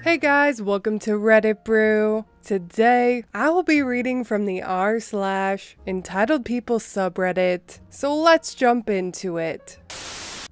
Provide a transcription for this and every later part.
Hey guys, welcome to Reddit Brew. Today, I will be reading from the r/EntitledPeople subreddit, so let's jump into it.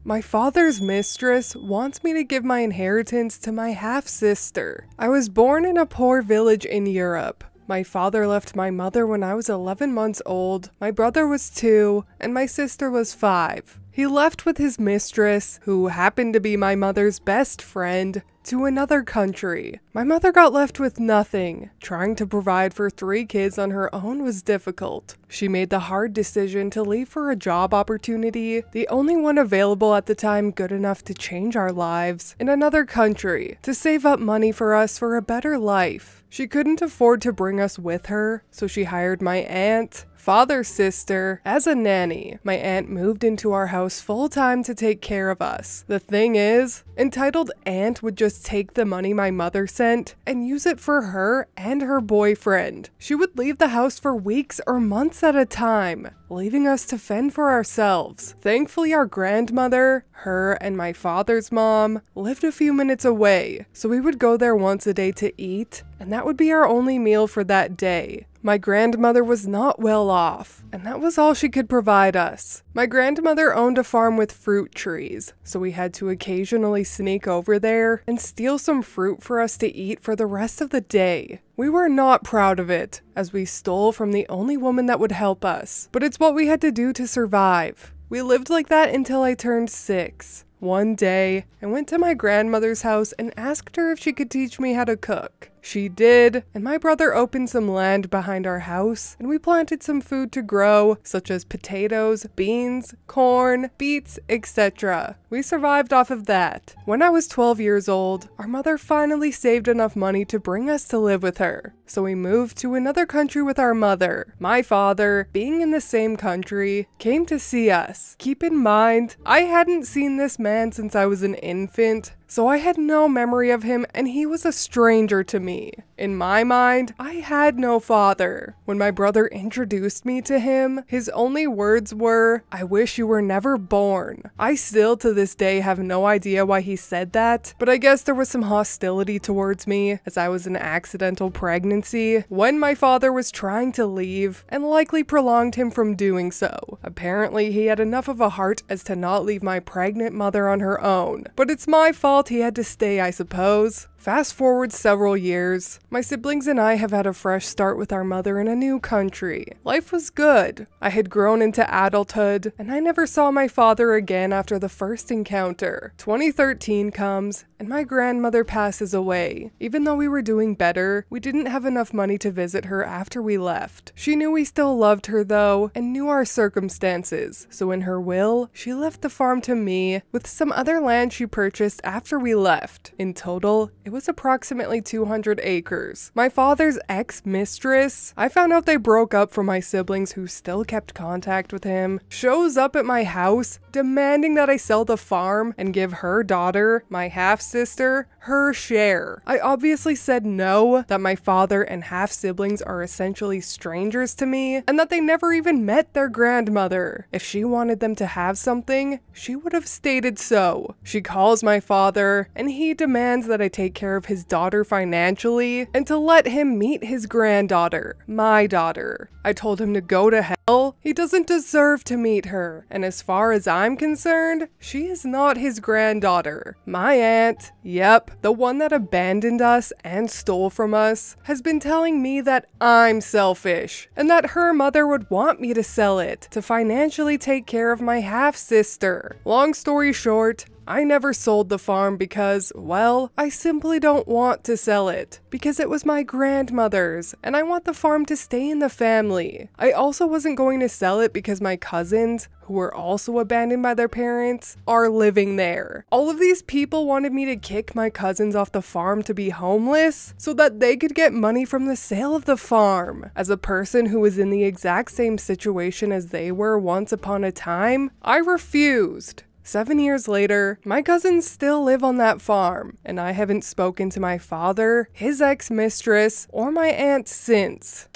My father's mistress wants me to give my inheritance to my half-sister. I was born in a poor village in Europe. My father left my mother when I was 11 months old, my brother was 2, and my sister was 5. He left with his mistress, who happened to be my mother's best friend, to another country. My mother got left with nothing. Trying to provide for 3 kids on her own was difficult. She made the hard decision to leave for a job opportunity, the only one available at the time good enough to change our lives, in another country, to save up money for us for a better life. She couldn't afford to bring us with her, so she hired my aunt, father's sister, as a nanny. My aunt moved into our house full-time to take care of us. The thing is, entitled aunt would just take the money my mother sent and use it for her and her boyfriend. She would leave the house for weeks or months at a time, leaving us to fend for ourselves. Thankfully, our grandmother, her and my father's mom, lived a few minutes away, so we would go there once a day to eat, and that would be our only meal for that day. My grandmother was not well off, and that was all she could provide us. My grandmother owned a farm with fruit trees, so we had to occasionally sneak over there and steal some fruit for us to eat for the rest of the day. We were not proud of it, as we stole from the only woman that would help us, but it's what we had to do to survive. We lived like that until I turned 6. One day, I went to my grandmother's house and asked her if she could teach me how to cook. She did, and my brother opened some land behind our house, and we planted some food to grow, such as potatoes, beans, corn, beets, etc. We survived off of that. When I was 12 years old, our mother finally saved enough money to bring us to live with her, so we moved to another country with our mother. My father, being in the same country, came to see us. Keep in mind, I hadn't seen this man since I was an infant, so I had no memory of him and he was a stranger to me. In my mind, I had no father. When my brother introduced me to him, his only words were, "I wish you were never born." I still to this day have no idea why he said that, but I guess there was some hostility towards me as I was an accidental pregnancy when my father was trying to leave and likely prolonged him from doing so. Apparently he had enough of a heart as to not leave my pregnant mother on her own, but it's my fault he had to stay, I suppose. Fast forward several years, my siblings and I have had a fresh start with our mother in a new country. Life was good. I had grown into adulthood, and I never saw my father again after the first encounter. 2013 comes, and my grandmother passes away. Even though we were doing better, we didn't have enough money to visit her after we left. She knew we still loved her though, and knew our circumstances, so in her will, she left the farm to me, with some other land she purchased after we left. In total, it was approximately 200 acres. My father's ex-mistress, I found out they broke up from my siblings who still kept contact with him, shows up at my house demanding that I sell the farm and give her daughter, my half-sister, her share. I obviously said no, that my father and half-siblings are essentially strangers to me, and that they never even met their grandmother. If she wanted them to have something, she would have stated so. She calls my father, and he demands that I take care of his daughter financially, and to let him meet his granddaughter, my daughter. I told him to go to hell. He doesn't deserve to meet her, and as far as I'm concerned, she is not his granddaughter. My aunt, yep, the one that abandoned us and stole from us, has been telling me that I'm selfish, and that her mother would want me to sell it to financially take care of my half-sister. Long story short, I never sold the farm because, well, I simply don't want to sell it, because it was my grandmother's, and I want the farm to stay in the family. I also wasn't going to sell it because my cousins, who were also abandoned by their parents, are living there. All of these people wanted me to kick my cousins off the farm to be homeless, so that they could get money from the sale of the farm. As a person who was in the exact same situation as they were once upon a time, I refused. 7 years later, my cousins still live on that farm, and I haven't spoken to my father, his ex-mistress, or my aunt since.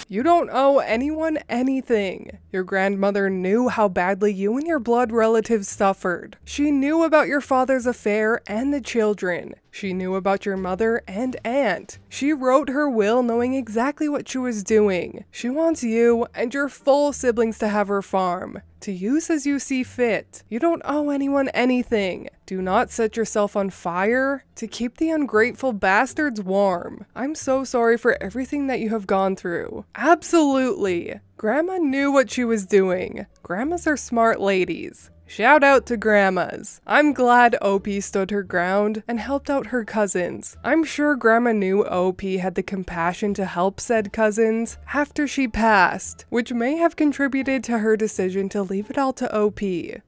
You don't owe anyone anything. Your grandmother knew how badly you and your blood relatives suffered. She knew about your father's affair and the children. She knew about your mother and aunt. She wrote her will knowing exactly what she was doing. She wants you and your full siblings to have her farm, to use as you see fit. You don't owe anyone anything. Do not set yourself on fire to keep the ungrateful bastards warm. I'm so sorry for everything that you have gone through. Absolutely. Grandma knew what she was doing. Grandmas are smart ladies. Shout out to grandmas. I'm glad OP stood her ground and helped out her cousins. I'm sure Grandma knew OP had the compassion to help said cousins after she passed, which may have contributed to her decision to leave it all to OP.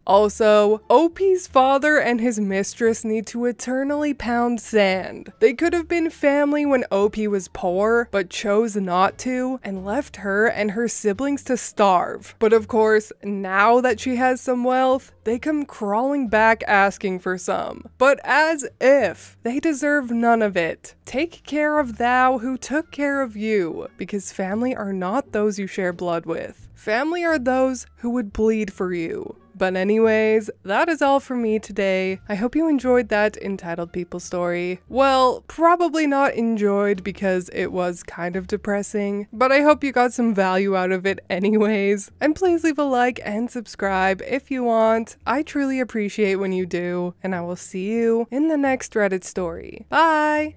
Also, OP's father and his mistress need to eternally pound sand. They could have been family when OP was poor, but chose not to and left her and her siblings to starve. But of course, now that she has some wealth, they come crawling back asking for some. But as if they deserve none of it. Take care of thou who took care of you, because family are not those you share blood with. Family are those who would bleed for you. But anyways, that is all for me today. I hope you enjoyed that Entitled People story. Well, probably not enjoyed because it was kind of depressing, but I hope you got some value out of it anyways. And please leave a like and subscribe if you want. I truly appreciate when you do, and I will see you in the next Reddit story. Bye!